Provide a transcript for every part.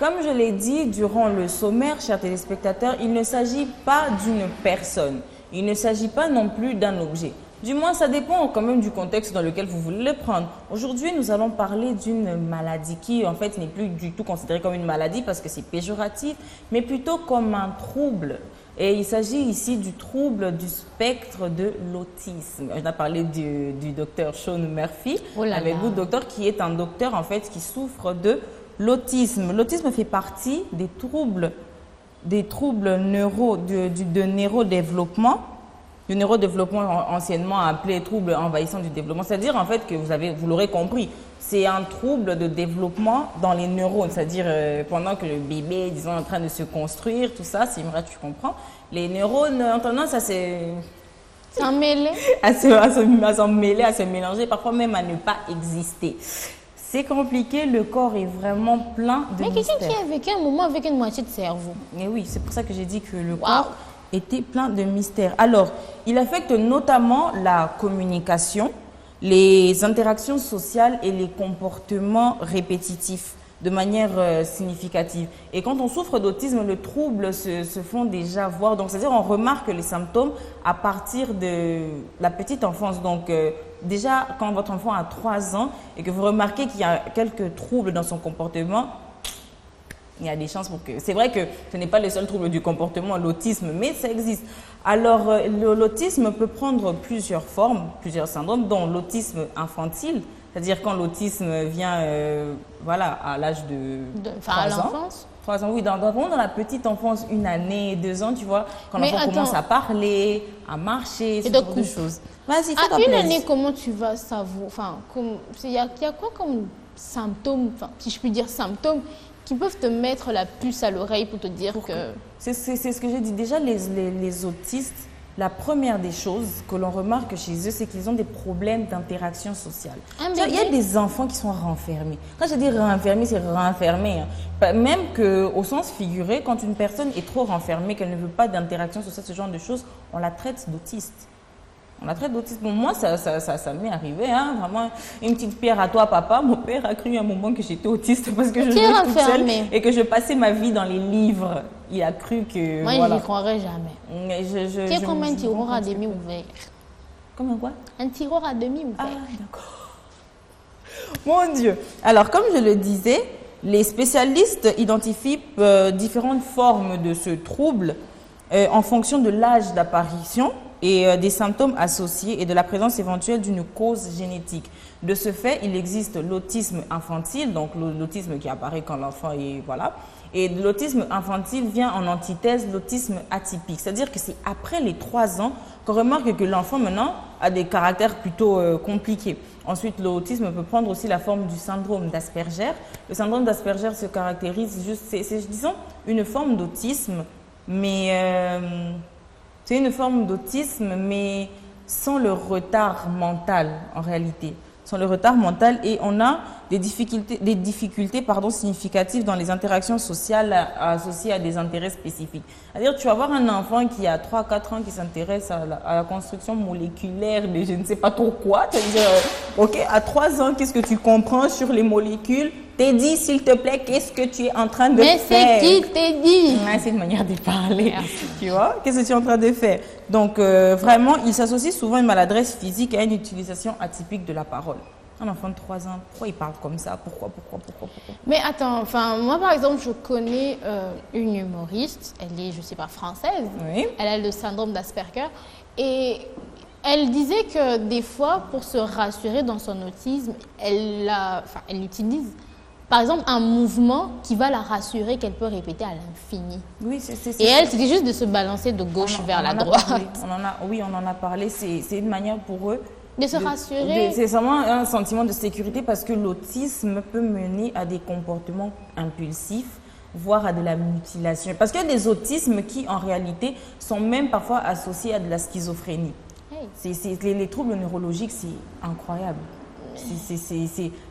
Comme je l'ai dit durant le sommaire, chers téléspectateurs, il ne s'agit pas d'une personne. Il ne s'agit pas non plus d'un objet. Du moins, ça dépend quand même du contexte dans lequel vous voulez le prendre. Aujourd'hui, nous allons parler d'une maladie qui, en fait, n'est plus du tout considérée comme une maladie parce que c'est péjoratif, mais plutôt comme un trouble. Et il s'agit ici du trouble du spectre de l'autisme. On a parlé du docteur Sean Murphy, avec vous, docteur, qui est un docteur, en fait, qui souffre de l'autisme. L'autisme fait partie des troubles de neurodéveloppement. Du neurodéveloppement anciennement appelé trouble envahissant du développement. C'est-à-dire en fait que vous l'aurez compris, c'est un trouble de développement dans les neurones. C'est-à-dire pendant que le bébé, disons, est en train de se construire, tout ça, c'est vrai, tu comprends. Les neurones ont tendance à s'en mêler, à s'en mêler, à se mélanger, parfois même à ne pas exister. C'est compliqué, le corps est vraiment plein de mystères. Mais quelqu'un qui a vécu un moment avec une moitié de cerveau. Et oui, c'est pour ça que j'ai dit que le corps était plein de mystères. Alors, il affecte notamment la communication, les interactions sociales et les comportements répétitifs de manière significative. Et quand on souffre d'autisme, le trouble se font déjà voir. Donc, c'est-à-dire on remarque les symptômes à partir de la petite enfance. Donc, déjà, quand votre enfant a 3 ans et que vous remarquez qu'il y a quelques troubles dans son comportement, il y a des chances pour que... C'est vrai que ce n'est pas le seul trouble du comportement, l'autisme, mais ça existe. Alors, l'autisme peut prendre plusieurs formes, plusieurs syndromes, dont l'autisme infantile, c'est-à-dire quand l'autisme vient voilà, à l'âge de 3 ans. À l'enfance 3 ans, oui, dans la petite enfance, 1 année, 2 ans, tu vois, quand l'enfant commence à parler, à marcher, ce genre de choses. Vas-y, fais-toi plaisir. À 1 année, comment tu vas savoir? Enfin, il y a quoi comme symptômes, enfin, si je puis dire symptômes, qui peuvent te mettre la puce à l'oreille pour te dire que... C'est ce que j'ai dit. Déjà, les autistes, la première des choses que l'on remarque chez eux, c'est qu'ils ont des problèmes d'interaction sociale. Il y a des enfants qui sont renfermés. Quand je dis renfermé, c'est renfermé. Hein. Même qu'au sens figuré, quand une personne est trop renfermée, qu'elle ne veut pas d'interaction sociale, ce genre de choses, on la traite d'autiste. On la traite d'autisme. Bon, moi, ça m'est arrivé, hein, vraiment. Une petite pierre à toi, papa. Mon père a cru à un moment que j'étais autiste parce que je jouais toute seule et que je passais ma vie dans les livres. Il a cru que... Moi, voilà. je n'y croirais jamais. Tu es comme un tiroir à demi ouvert. Comme un quoi? Un tiroir à demi ouvert. Ah, d'accord. Mon Dieu. Alors, comme je le disais, les spécialistes identifient différentes formes de ce trouble en fonction de l'âge d'apparition et des symptômes associés et de la présence éventuelle d'une cause génétique. De ce fait, il existe l'autisme infantile, donc l'autisme qui apparaît quand l'enfant est... Voilà. Et l'autisme infantile vient en antithèse l'autisme atypique. C'est-à-dire que c'est après les 3 ans qu'on remarque que l'enfant maintenant a des caractères plutôt compliqués. Ensuite, l'autisme peut prendre aussi la forme du syndrome d'Asperger. Le syndrome d'Asperger se caractérise juste... C'est, disons, une forme d'autisme, mais... c'est une forme d'autisme, mais sans le retard mental, en réalité. Sans le retard mental, et on a des difficultés significatives dans les interactions sociales associées à des intérêts spécifiques. C'est-à-dire, tu vas voir un enfant qui a 3-4 ans qui s'intéresse à la construction moléculaire de je ne sais pas trop quoi. C'est-à-dire, ok, à 3 ans, qu'est-ce que tu comprends sur les molécules? T'es dit, s'il te plaît, qu'est-ce que tu es en train de faire? Mais c'est qui t'es dit? C'est une manière de parler, tu vois? Qu'est-ce que tu es en train de faire? Donc, vraiment, il s'associe souvent à une maladresse physique et à une utilisation atypique de la parole. Un enfant de 3 ans, pourquoi il parle comme ça? Pourquoi? Mais attends, enfin, moi, par exemple, je connais une humoriste, elle est, je sais pas, française. Oui. Elle a le syndrome d'Asperger et... Elle disait que des fois, pour se rassurer dans son autisme, elle utilise, par exemple, un mouvement qui va la rassurer qu'elle peut répéter à l'infini. Oui, et elle, c'était juste de se balancer de gauche vers la droite. On en a parlé. C'est une manière pour eux de se rassurer. C'est vraiment un sentiment de sécurité parce que l'autisme peut mener à des comportements impulsifs, voire à de la mutilation. Parce qu'il y a des autismes qui, en réalité, sont même parfois associés à de la schizophrénie. Les troubles neurologiques, c'est incroyable.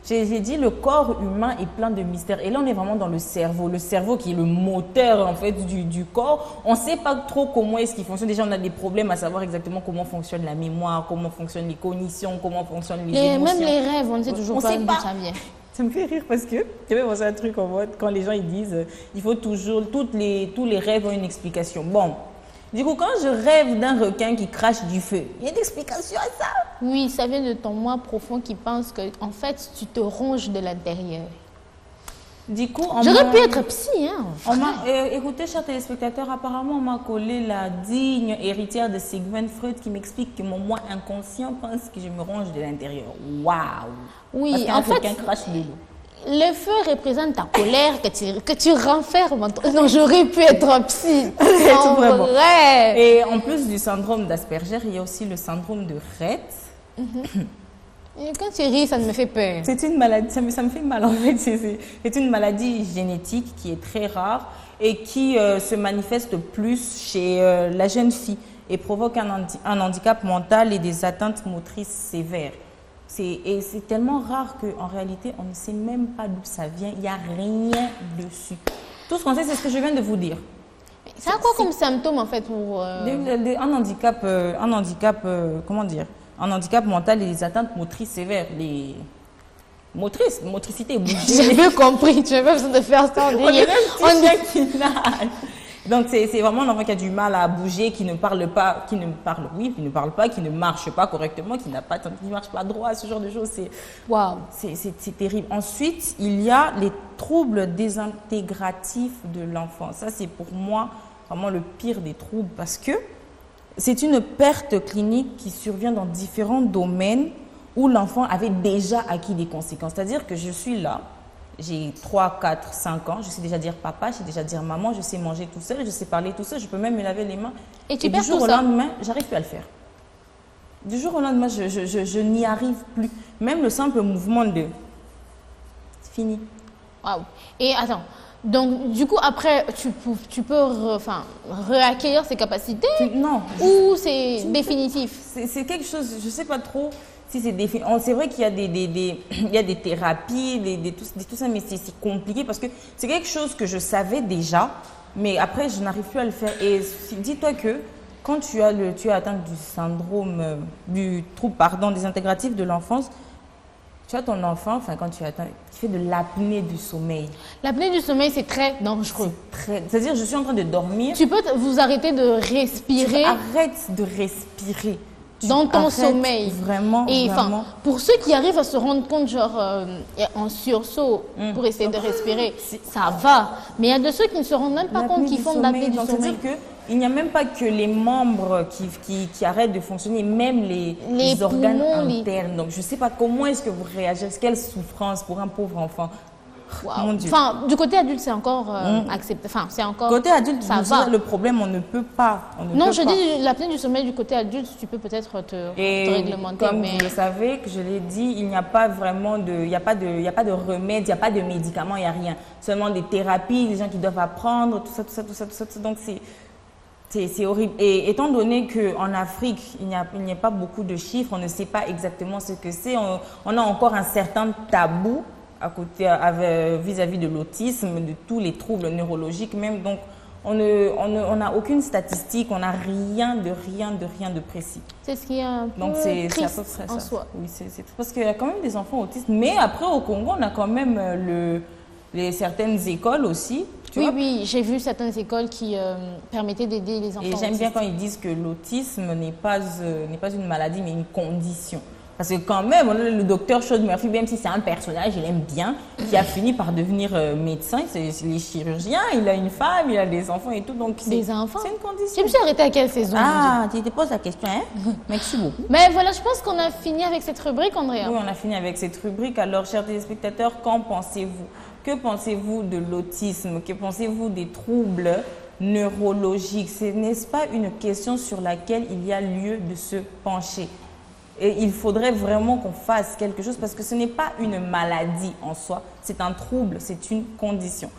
J'ai dit, le corps humain est plein de mystères. Et là, on est vraiment dans le cerveau. Le cerveau qui est le moteur en fait, du corps. On ne sait pas trop comment est-ce qu'il fonctionne. Déjà, on a des problèmes à savoir exactement comment fonctionne la mémoire, comment fonctionnent les cognitions, comment fonctionnent les émotions. Même les rêves, on ne sait toujours pas d'où ça vient. Ça me fait rire parce que j'avais pensé à un truc en mode, quand les gens ils disent il faut toujours, tous les rêves ont une explication. Bon, du coup, quand je rêve d'un requin qui crache du feu, il y a une explication à ça. Oui, ça vient de ton moi profond qui pense que, en fait, tu te ronges de l'intérieur. Du coup, J'aurais pu être psy, hein. Écoutez, chers téléspectateurs, apparemment, on m'a collé la digne héritière de Sigmund Freud qui m'explique que mon moi inconscient pense que je me ronge de l'intérieur. Waouh! Oui, parce en fait, requin crache de l'eau. le feu représente ta colère que tu renfermes. Non, j'aurais pu être psy. En Vraiment. vrai. Et en plus du syndrome d'Asperger, il y a aussi le syndrome de Rett. Et quand tu ris, ça me fait peur. C'est une maladie, ça me fait mal en fait. C'est une maladie génétique qui est très rare et qui se manifeste plus chez la jeune fille et provoque un handicap mental et des atteintes motrices sévères. Et c'est tellement rare qu'en réalité, on ne sait même pas d'où ça vient. Il n'y a rien dessus. Tout ce qu'on sait, c'est ce que je viens de vous dire. Ça a quoi comme symptôme en fait pour... Un handicap, comment dire? Un handicap mental et des atteintes motrices sévères. Les motricité, bouger. J'ai bien compris, tu n'as pas besoin de faire ça. On dirait un petit chien qui nage. Donc c'est vraiment un enfant qui a du mal à bouger, qui ne parle pas, qui ne marche pas correctement, qui ne marche pas droit, ce genre de choses. Waouh. C'est terrible. Ensuite, il y a les troubles désintégratifs de l'enfant. Ça, c'est pour moi vraiment le pire des troubles parce que c'est une perte clinique qui survient dans différents domaines où l'enfant avait déjà acquis des conséquences. C'est-à-dire que je suis là, j'ai 3, 4, 5 ans, je sais déjà dire papa, je sais déjà dire maman, je sais manger tout seul, je sais parler tout seul, je peux même me laver les mains. Et tu du perds jour tout au ça. lendemain, j'arrive plus à le faire. Du jour au lendemain, je n'y arrive plus. Même le simple mouvement de... C'est fini. Waouh. Et attends, donc du coup après, tu peux réacquérir ces capacités Non. ou c'est définitif? C'est quelque chose, je ne sais pas trop si c'est défini. C'est vrai qu'il y a il y a des thérapies, tout ça, mais c'est compliqué parce que c'est quelque chose que je savais déjà, mais après, je n'arrive plus à le faire. Et dis-toi que quand tu es atteint du syndrome, du trouble, désintégratif de l'enfance, tu as ton enfant, quand tu fais de l'apnée du sommeil. L'apnée du sommeil, c'est très dangereux. C'est-à-dire, je suis en train de dormir. Tu peux vous arrêter de respirer. Arrête de respirer. Dans ton sommeil. Vraiment, et vraiment. Pour ceux qui arrivent à se rendre compte, en sursaut, pour essayer de respirer, ça va. Mais il y a de ceux qui ne se rendent même pas compte qu'ils font de l'apnée du sommeil. C'est-à-dire qu'il n'y a même pas que les membres qui arrêtent de fonctionner, même les organes poumons, internes. Donc, je ne sais pas comment est-ce que vous réagissez, quelle souffrance pour un pauvre enfant. Wow. Mon Dieu. Du côté adulte, c'est encore accepté. C'est encore. Côté adulte, ça va. Le problème, on ne peut pas. Dis l'apnée du sommeil du côté adulte, tu peux peut-être te réglementer. Comme vous le savez, que je l'ai dit, il n'y a pas vraiment il n'y a pas de remède, il n'y a pas de médicaments, il n'y a rien. Seulement des thérapies, des gens qui doivent apprendre, tout ça. Donc c'est horrible. Et étant donné qu'en Afrique, il n'y a pas beaucoup de chiffres, on ne sait pas exactement ce que c'est. On a encore un certain tabou à côté vis-à-vis de l'autisme, de tous les troubles neurologiques même. Donc, on n'a aucune statistique, on n'a rien de précis. C'est ce qui est un peu Donc, c'est triste à peu près en ça. soi. Oui, c'est parce qu'il y a quand même des enfants autistes. Mais après, au Congo, on a quand même certaines écoles aussi. Oui, j'ai vu certaines écoles qui permettaient d'aider les enfants. Et j'aime bien quand ils disent que l'autisme n'est pas une maladie, mais une condition. Parce que quand même, on a le docteur Sean Murphy, même si c'est un personnage, il aime bien, qui a fini par devenir médecin. C'est les chirurgiens, il a une femme, il a des enfants et tout. Donc des enfants? C'est une condition. Je me suis arrêtée à quelle saison? Ah, tu te poses la question, hein? Merci beaucoup. Mais voilà, je pense qu'on a fini avec cette rubrique, Andrea. Oui, on a fini avec cette rubrique. Alors, chers téléspectateurs, qu'en pensez-vous? Que pensez-vous de l'autisme? Que pensez-vous des troubles neurologiques? N'est-ce pas une question sur laquelle il y a lieu de se pencher? Et il faudrait vraiment qu'on fasse quelque chose parce que ce n'est pas une maladie en soi, c'est un trouble, c'est une condition.